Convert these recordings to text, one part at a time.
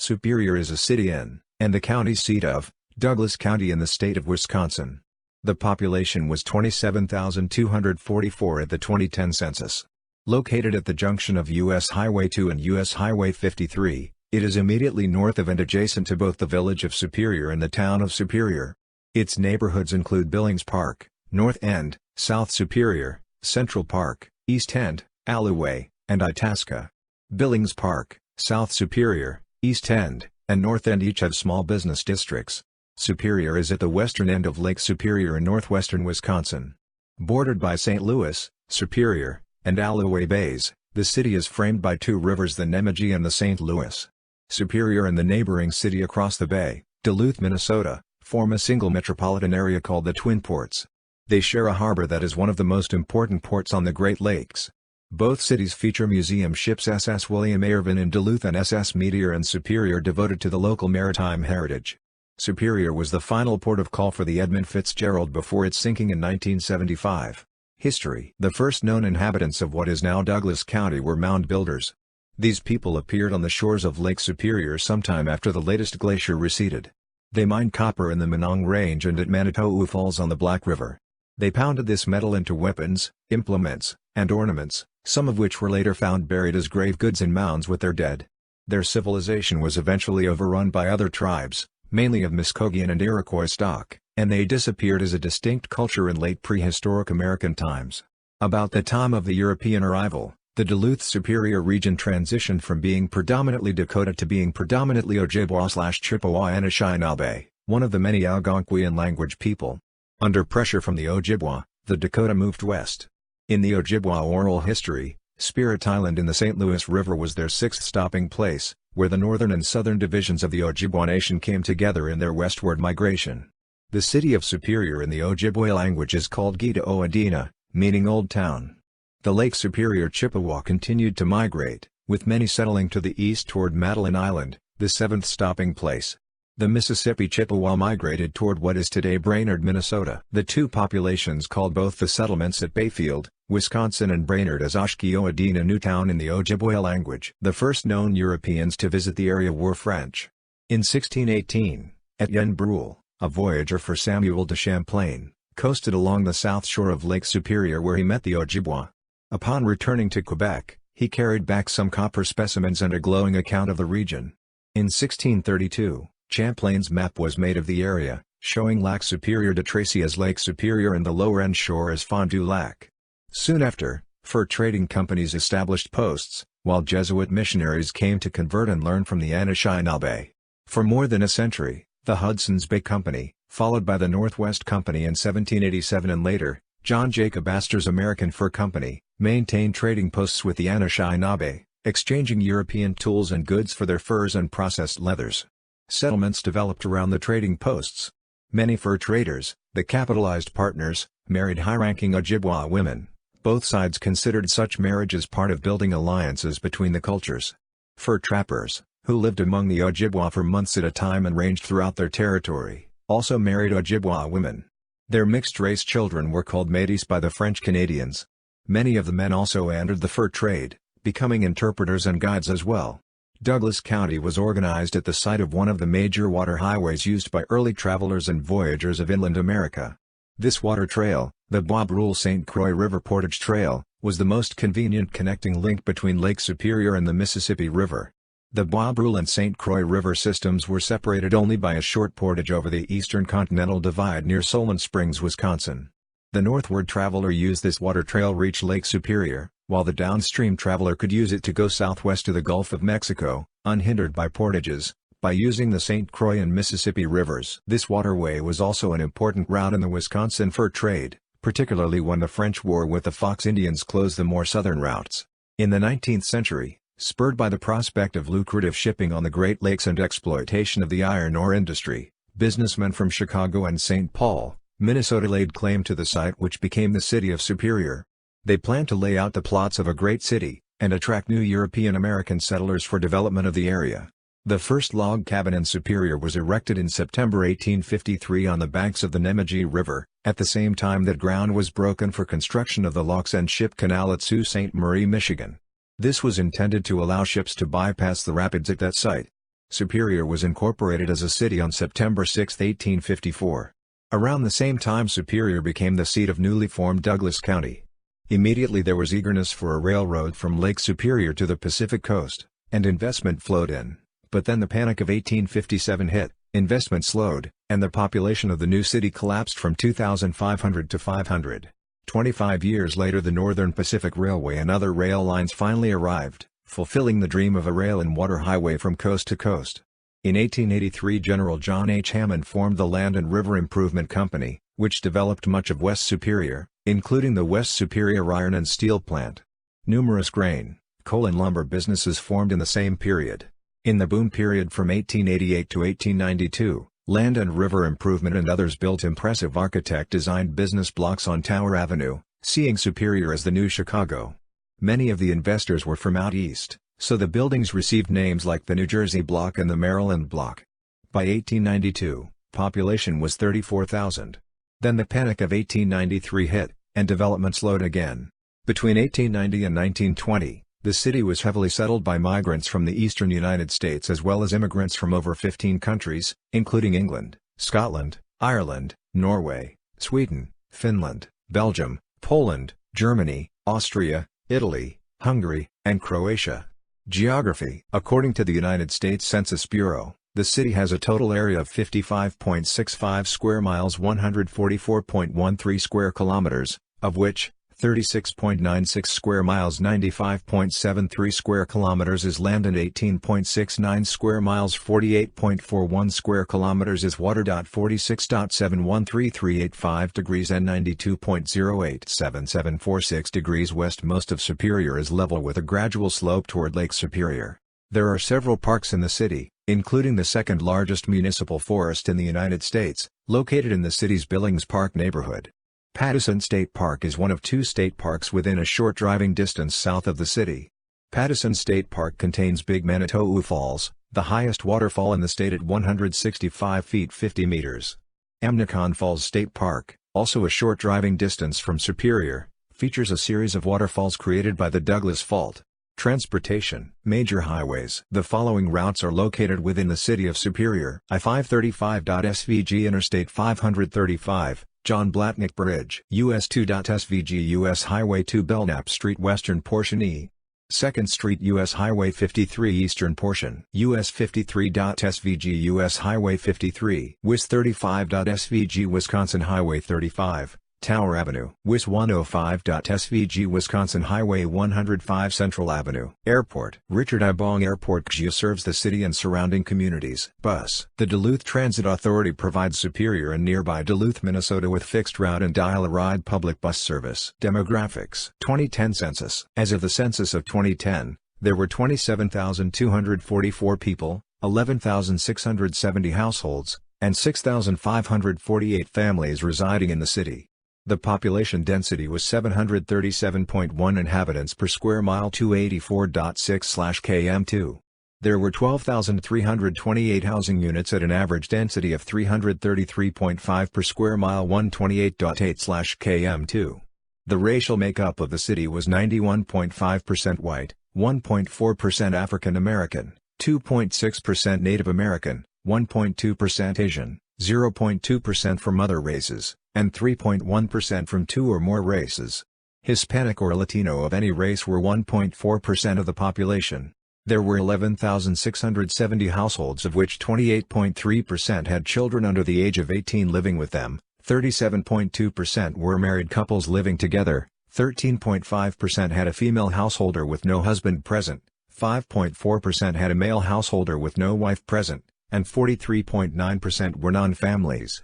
Superior is a city in, and the county seat of, Douglas County in the state of Wisconsin. The population was 27,244 at the 2010 census. Located at the junction of U.S. Highway 2 and U.S. Highway 53, it is immediately north of and adjacent to both the village of Superior and the town of Superior. Its neighborhoods include Billings Park, North End, South Superior, Central Park, East End, Alloway, and Itasca. Billings Park, South Superior, East End, and North End each have small business districts. Superior is at the western end of Lake Superior in northwestern Wisconsin. Bordered by St. Louis, Superior, and Alloway Bays, the city is framed by two rivers, the Nemegee and the St. Louis. Superior and the neighboring city across the bay, Duluth, Minnesota, form a single metropolitan area called the Twin Ports. They share a harbor that is one of the most important ports on the Great Lakes. Both cities feature museum ships SS William Irvin in Duluth and SS Meteor in Superior devoted to the local maritime heritage. Superior was the final port of call for the Edmund Fitzgerald before its sinking in 1975. History: the first known inhabitants of what is now Douglas County were mound builders. These people appeared on the shores of Lake Superior sometime after the latest glacier receded. They mined copper in the Menong Range and at Manitou Falls on the Black River. They pounded this metal into weapons, implements, and ornaments, some of which were later found buried as grave goods in mounds with their dead. Their civilization was eventually overrun by other tribes, mainly of Muskogean and Iroquois stock, and they disappeared as a distinct culture in late prehistoric American times. About the time of the European arrival, the Duluth-Superior region transitioned from being predominantly Dakota to being predominantly Ojibwa/Chippewa Anishinaabe, one of the many Algonquian language people. Under pressure from the Ojibwa, the Dakota moved west. In the Ojibwa oral history, Spirit Island in the St. Louis River was their sixth stopping place, where the northern and southern divisions of the Ojibwa Nation came together in their westward migration. The city of Superior in the Ojibwa language is called Gita-o-Adina, meaning Old Town. The Lake Superior Chippewa continued to migrate, with many settling to the east toward Madeline Island, the seventh stopping place. The Mississippi Chippewa migrated toward what is today Brainerd, Minnesota. The two populations called both the settlements at Bayfield, Wisconsin and Brainerd as Ashki-o-Adina Newtown in the Ojibwa language. The first known Europeans to visit the area were French. In 1618, Etienne Brule, a voyager for Samuel de Champlain, coasted along the south shore of Lake Superior where he met the Ojibwa. Upon returning to Quebec, he carried back some copper specimens and a glowing account of the region. In 1632, Champlain's map was made of the area, showing Lac Superior de Tracy as Lake Superior and the lower-end shore as Fond du Lac. Soon after, fur trading companies established posts, while Jesuit missionaries came to convert and learn from the Anishinaabe. For more than a century, the Hudson's Bay Company, followed by the Northwest Company in 1787 and later, John Jacob Astor's American Fur Company, maintained trading posts with the Anishinaabe, exchanging European tools and goods for their furs and processed leathers. Settlements developed around the trading posts. Many fur traders, the capitalized partners, married high-ranking Ojibwa women. Both sides considered such marriage as part of building alliances between the cultures. Fur trappers, who lived among the Ojibwa for months at a time and ranged throughout their territory, also married Ojibwa women. Their mixed-race children were called métis by the French Canadians. Many of the men also entered the fur trade, becoming interpreters and guides as well. Douglas County was organized at the site of one of the major water highways used by early travelers and voyagers of inland America. This water trail, the Bois Brule-St. Croix River Portage Trail, was the most convenient connecting link between Lake Superior and the Mississippi River. The Bois Brule and St. Croix River systems were separated only by a short portage over the Eastern Continental Divide near Solon Springs, Wisconsin. The northward traveler used this water trail to reach Lake Superior, while the downstream traveler could use it to go southwest to the Gulf of Mexico, unhindered by portages, by using the St. Croix and Mississippi rivers. This waterway was also an important route in the Wisconsin fur trade, particularly when the French war with the Fox Indians closed the more southern routes. In the 19th century, spurred by the prospect of lucrative shipping on the Great Lakes and exploitation of the iron ore industry, businessmen from Chicago and St. Paul, Minnesota laid claim to the site which became the city of Superior. They planned to lay out the plots of a great city, and attract new European-American settlers for development of the area. The first log cabin in Superior was erected in September 1853 on the banks of the Nemegee River, at the same time that ground was broken for construction of the locks and ship canal at Sault Ste. Marie, Michigan. This was intended to allow ships to bypass the rapids at that site. Superior was incorporated as a city on September 6, 1854. Around the same time Superior became the seat of newly formed Douglas County. Immediately there was eagerness for a railroad from Lake Superior to the Pacific coast, and investment flowed in. But then the Panic of 1857 hit, investment slowed, and the population of the new city collapsed from 2,500 to 500. 25 years later the Northern Pacific Railway and other rail lines finally arrived, fulfilling the dream of a rail and water highway from coast to coast. In 1883 General John H. Hammond formed the Land and River Improvement Company, which developed much of West Superior, including the West Superior Iron and Steel Plant. Numerous grain, coal and lumber businesses formed in the same period. In the boom period from 1888 to 1892, Land and River Improvement and others built impressive architect-designed business blocks on Tower Avenue, seeing Superior as the new Chicago. Many of the investors were from out east, so the buildings received names like the New Jersey Block and the Maryland Block. By 1892, population was 34,000. Then the Panic of 1893 hit, and development slowed again. Between 1890 and 1920, the city was heavily settled by migrants from the eastern United States as well as immigrants from over 15 countries, including England, Scotland, Ireland, Norway, Sweden, Finland, Belgium, Poland, Germany, Austria, Italy, Hungary, and Croatia. Geography. According to the United States Census Bureau, the city has a total area of 55.65 square miles, 144.13 square kilometers, of which 36.96 square miles, 95.73 square kilometers is land, and 18.69 square miles, 48.41 square kilometers is water. 46.713385 degrees and 92.087746 degrees west. Most of Superior is level with a gradual slope toward Lake Superior. There are several parks in the city, including the second largest municipal forest in the United States, located in the city's Billings Park neighborhood. Pattison State Park is one of two state parks within a short driving distance south of the city. Pattison State Park contains Big Manitou Falls, the highest waterfall in the state at 165 feet 50 meters. Amnicon Falls State Park, also a short driving distance from Superior, features a series of waterfalls created by the Douglas Fault. Transportation. Major highways. The following routes are located within the city of Superior. I-535. SVG Interstate 535. John Blatnick Bridge. US 2. SVG US Highway 2 Belknap Street Western portion E. 2nd Street US Highway 53 Eastern portion. US 53. SVG US Highway 53. WIS 35. SVG Wisconsin Highway 35. Tower Avenue. WIS 105. SVG Wisconsin Highway 105 Central Avenue. Airport. Richard I. Bong Airport GIA serves the city and surrounding communities. Bus. The Duluth Transit Authority provides Superior and nearby Duluth, Minnesota with fixed route and dial-a-ride public bus service. Demographics. 2010 Census. As of the census of 2010, there were 27,244 people, 11,670 households, and 6,548 families residing in the city. The population density was 737.1 inhabitants per square mile, 284.6/km2. There were 12,328 housing units at an average density of 333.5 per square mile, 128.8/km2. The racial makeup of the city was 91.5% white, 1.4% African American, 2.6% Native American, 1.2% Asian, 0.2% from other races, and 3.1% from two or more races. Hispanic or Latino of any race were 1.4% of the population. There were 11,670 households, of which 28.3% had children under the age of 18 living with them, 37.2% were married couples living together, 13.5% had a female householder with no husband present, 5.4% had a male householder with no wife present, and 43.9% were non-families.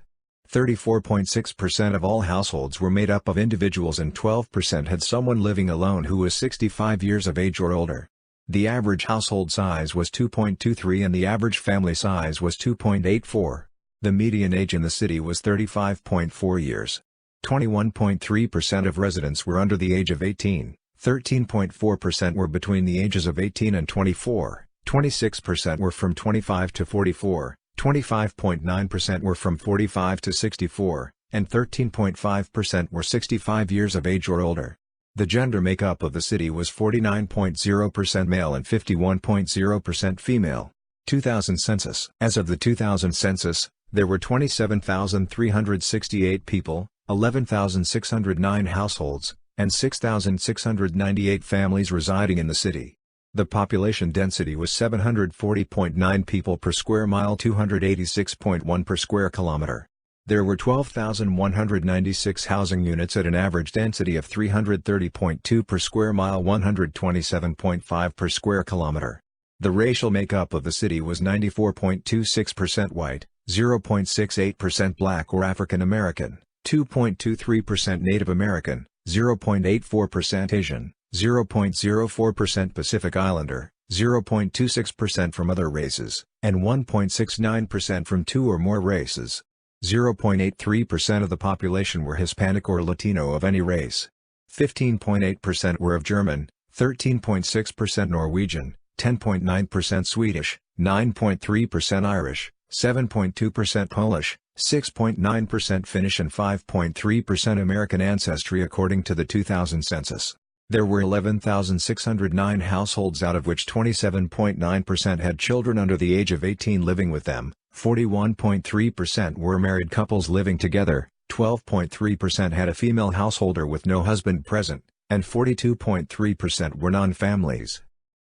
34.6% of all households were made up of individuals and 12% had someone living alone who was 65 years of age or older. The average household size was 2.23 and the average family size was 2.84. The median age in the city was 35.4 years. 21.3% of residents were under the age of 18, 13.4% were between the ages of 18 and 24, 26% were from 25 to 44, 25.9% were from 45 to 64, and 13.5% were 65 years of age or older. The gender makeup of the city was 49.0% male and 51.0% female. 2000 census. As of the 2000 census, there were 27,368 people, 11,609 households, and 6,698 families residing in the city. The population density was 740.9 people per square mile, 286.1 per square kilometer. There were 12,196 housing units at an average density of 330.2 per square mile, 127.5 per square kilometer. The racial makeup of the city was 94.26% white, 0.68% Black or African American, 2.23% Native American, 0.84% Asian, 0.04% Pacific Islander, 0.26% from other races, and 1.69% from two or more races. 0.83% of the population were Hispanic or Latino of any race. 15.8% were of German, 13.6% Norwegian, 10.9% Swedish, 9.3% Irish, 7.2% Polish, 6.9% Finnish and 5.3% American ancestry according to the 2000 census. There were 11,609 households, out of which 27.9% had children under the age of 18 living with them, 41.3% were married couples living together, 12.3% had a female householder with no husband present, and 42.3% were non-families.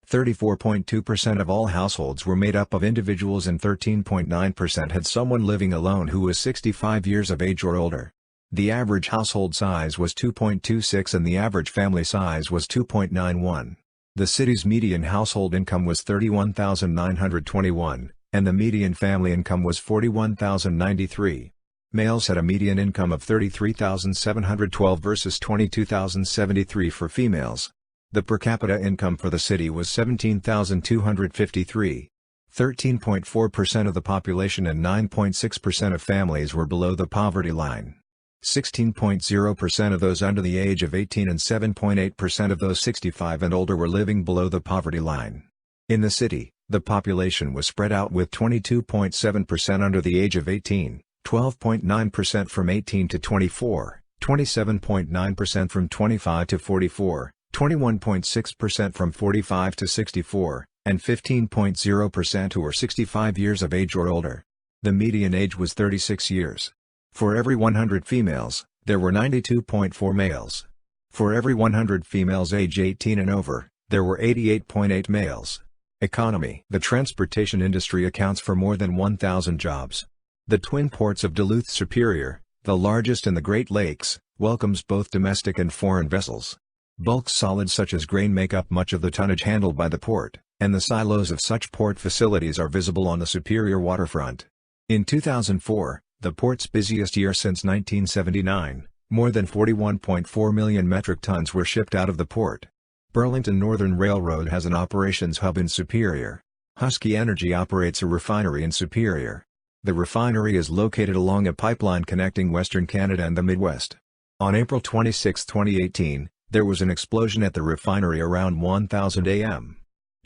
34.2% of all households were made up of individuals and 13.9% had someone living alone who was 65 years of age or older. The average household size was 2.26 and the average family size was 2.91. The city's median household income was $31,921, and the median family income was $41,093. Males had a median income of $33,712 versus $22,073 for females. The per capita income for the city was $17,253. 13.4% of the population and 9.6% of families were below the poverty line. 16.0% of those under the age of 18 and 7.8% of those 65 and older were living below the poverty line. In the city, the population was spread out with 22.7% under the age of 18, 12.9% from 18 to 24, 27.9% from 25 to 44, 21.6% from 45 to 64, and 15.0% who were 65 years of age or older. The median age was 36 years. For every 100 females, there were 92.4 males. For every 100 females age 18 and over, there were 88.8 males. Economy. The transportation industry accounts for more than 1,000 jobs. The twin ports of Duluth Superior, the largest in the Great Lakes, welcomes both domestic and foreign vessels. Bulk solids such as grain make up much of the tonnage handled by the port, and the silos of such port facilities are visible on the Superior waterfront. In 2004, the port's busiest year since 1979, more than 41.4 million metric tons were shipped out of the port. Burlington Northern Railroad has an operations hub in Superior. Husky Energy operates a refinery in Superior. The refinery is located along a pipeline connecting Western Canada and the Midwest. On April 26, 2018, there was an explosion at the refinery around 1:00 a.m.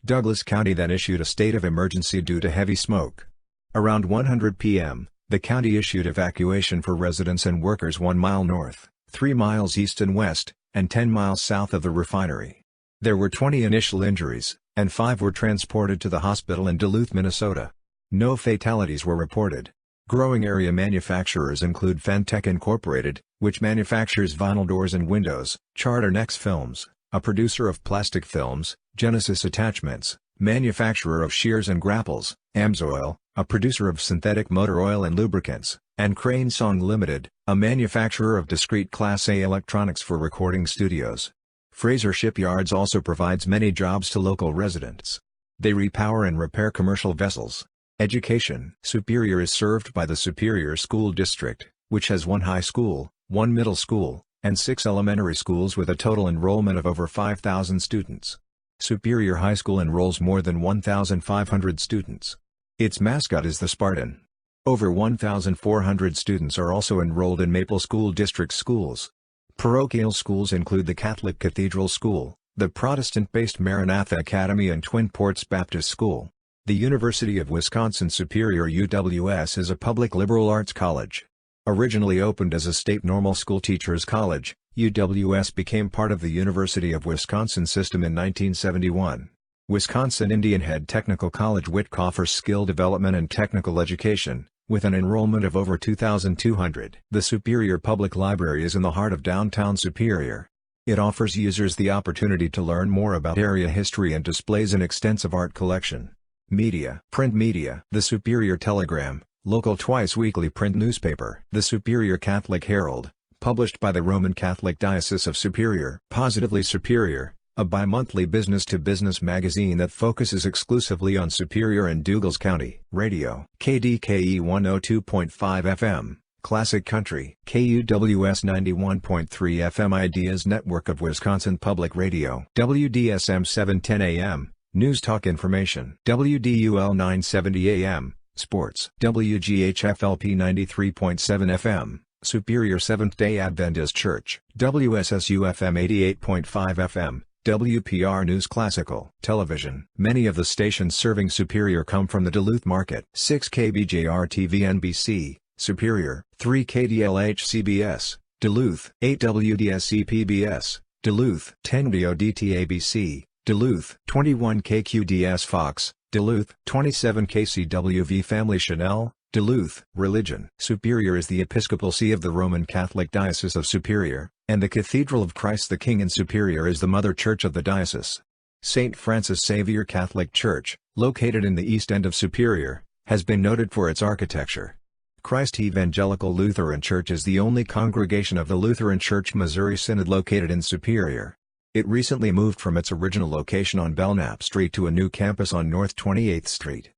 Douglas County then issued a state of emergency due to heavy smoke. Around 1:00 p.m., the county issued evacuation for residents and workers 1 mile north, 3 miles east and west, and 10 miles south of the refinery. There were 20 initial injuries, and 5 were transported to the hospital in Duluth, Minnesota. No fatalities were reported. Growing area manufacturers include Fentech Incorporated, which manufactures vinyl doors and windows, Charter Next Films, a producer of plastic films, Genesis Attachments, manufacturer of shears and grapples, Amsoil, a producer of synthetic motor oil and lubricants, and Crane Song Limited, a manufacturer of discrete Class A electronics for recording studios. Fraser Shipyards also provides many jobs to local residents. They repower and repair commercial vessels. Education. Superior is served by the Superior School District, which has 1 high school, 1 middle school, and 6 elementary schools with a total enrollment of over 5,000 students. Superior High School enrolls more than 1,500 students. Its mascot is the Spartan. Over 1,400 students are also enrolled in Maple School District schools. Parochial schools include the Catholic Cathedral School, the Protestant-based Maranatha Academy and Twin Ports Baptist School. The University of Wisconsin Superior UWS is a public liberal arts college. Originally opened as a state normal school teachers college, UWS became part of the University of Wisconsin system in 1971. Wisconsin Indian Head Technical College WITC offers skill development and technical education, with an enrollment of over 2,200. The Superior Public Library is in the heart of downtown Superior. It offers users the opportunity to learn more about area history and displays an extensive art collection. Media. Print media. The Superior Telegram, local twice-weekly print newspaper. The Superior Catholic Herald, published by the Roman Catholic Diocese of Superior. Positively Superior, a bi-monthly business-to-business magazine that focuses exclusively on Superior and Douglas County. Radio. KDKE 102.5 FM, Classic Country. KUWS 91.3 FM Ideas Network of Wisconsin Public Radio. WDSM 710 AM, News Talk Information. WDUL 970 AM, Sports. WGHFLP 93.7 FM, Superior Seventh-day Adventist Church. WSSU-FM 88.5 FM, WPR News Classical. Television. Many of the stations serving Superior come from the Duluth market. 6 KBJR-TV NBC, Superior. 3 KDLH-CBS, Duluth. 8 WDSC-PBS, Duluth. 10 DODT-ABC, Duluth. 21 KQDS Fox, Duluth. 27 KCWV Family Chanel, Duluth. Religion. Superior is the Episcopal See of the Roman Catholic Diocese of Superior, and the Cathedral of Christ the King in Superior is the mother church of the diocese. St. Francis Xavier Catholic Church, located in the east end of Superior, has been noted for its architecture. Christ Evangelical Lutheran Church is the only congregation of the Lutheran Church Missouri Synod located in Superior. It recently moved from its original location on Belknap Street to a new campus on North 28th Street.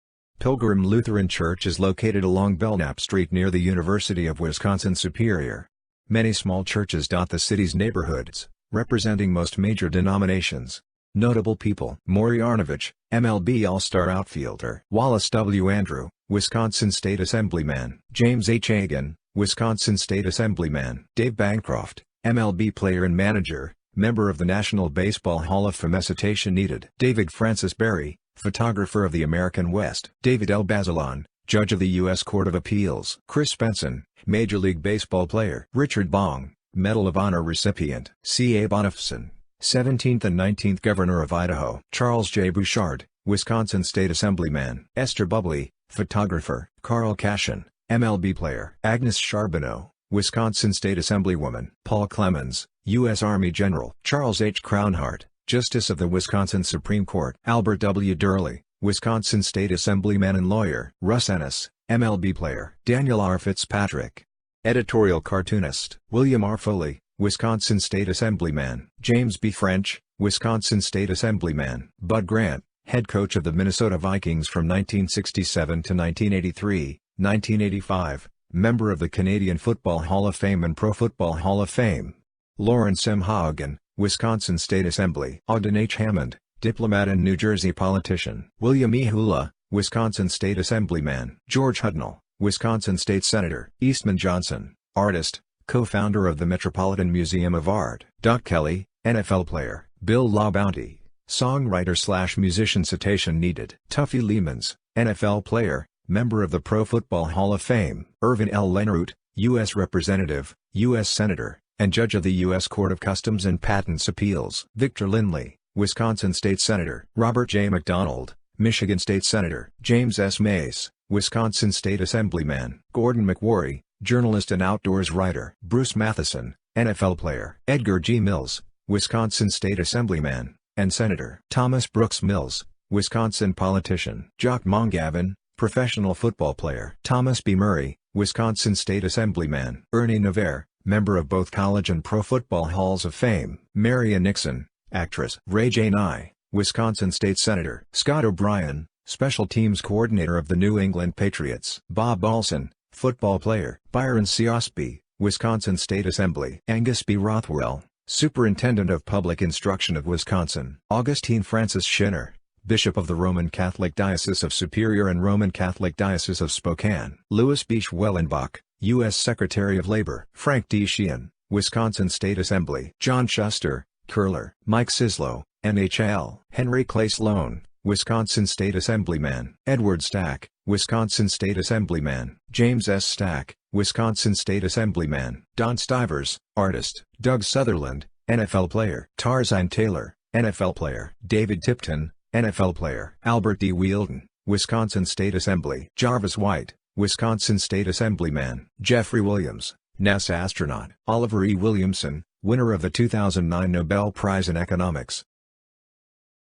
Pilgrim Lutheran Church is located along Belknap Street near the University of Wisconsin-Superior. Many small churches dot the city's neighborhoods, representing most major denominations. Notable people: Maury Arnovich, MLB All-Star outfielder; Wallace W. Andrew, Wisconsin State Assemblyman; James H. Hagan, Wisconsin State Assemblyman; Dave Bancroft, MLB player and manager, member of the National Baseball Hall of Fame. Citation needed. David Francis Berry, photographer of the American West; David L. Bazelon, judge of the U.S. Court of Appeals; Chris Benson, Major League Baseball player; Richard Bong, Medal of Honor recipient; C.A. Bonifson, 17th and 19th Governor of Idaho; Charles J. Bouchard, Wisconsin State Assemblyman; Esther Bubley, photographer; Carl Cashin, MLB player; Agnes Charbonneau, Wisconsin State Assemblywoman; Paul Clemens, U.S. Army General; Charles H. Crownhart, Justice of the Wisconsin Supreme Court; Albert W. Durley, Wisconsin State Assemblyman and lawyer; Russ Ennis, MLB player; Daniel R. Fitzpatrick, editorial cartoonist; William R. Foley, Wisconsin State Assemblyman; James B. French, Wisconsin State Assemblyman; Bud Grant, head coach of the Minnesota Vikings from 1967 to 1983, 1985, member of the Canadian Football Hall of Fame and Pro Football Hall of Fame; Lawrence M. Haugen, Wisconsin State Assembly; Ogden H. Hammond, diplomat and New Jersey politician; William E. Hula, Wisconsin State Assemblyman; George Hudnall, Wisconsin State Senator; Eastman Johnson, artist, co-founder of the Metropolitan Museum of Art; Doc Kelly, NFL player; Bill LaBounty, songwriter/musician. Citation needed. Tuffy Lemons, NFL player, member of the Pro Football Hall of Fame; Irvin L. Lenroot, U.S. Representative, U.S. Senator, and Judge of the U.S. Court of Customs and Patents Appeals; Victor Lindley, Wisconsin State Senator; Robert J. McDonald, Michigan State Senator; James S. Mace, Wisconsin State Assemblyman; Gordon McWorry, journalist and outdoors writer; Bruce Matheson, NFL player; Edgar G. Mills, Wisconsin State Assemblyman and Senator; Thomas Brooks Mills, Wisconsin politician; Jock Mongavin, professional football player; Thomas B. Murray, Wisconsin State Assemblyman; Ernie Navarre, member of both College and Pro Football Halls of Fame; Marian Nixon, actress; Ray J. Nye, Wisconsin State Senator; Scott O'Brien, special teams coordinator of the New England Patriots; Bob Olson, football player; Byron C. Osby, Wisconsin State Assembly; Angus B. Rothwell, Superintendent of Public Instruction of Wisconsin; Augustine Francis Schinner, Bishop of the Roman Catholic Diocese of Superior and Roman Catholic Diocese of Spokane; Louis B. Schwellenbach, U.S. Secretary of Labor; Frank D. Sheehan, Wisconsin State Assembly; John Shuster, curler; Mike Sislow, NHL; Henry Clay Sloan, Wisconsin State Assemblyman; Edward Stack, Wisconsin State Assemblyman; James S. Stack, Wisconsin State Assemblyman; Don Stivers, artist; Doug Sutherland, NFL player; Tarzan Taylor, NFL player; David Tipton, NFL player. Albert D. Wielden, Wisconsin State Assembly. Jarvis White, Wisconsin State Assemblyman. Jeffrey Williams, NASA astronaut. Oliver E. Williamson, winner of the 2009 Nobel Prize in Economics.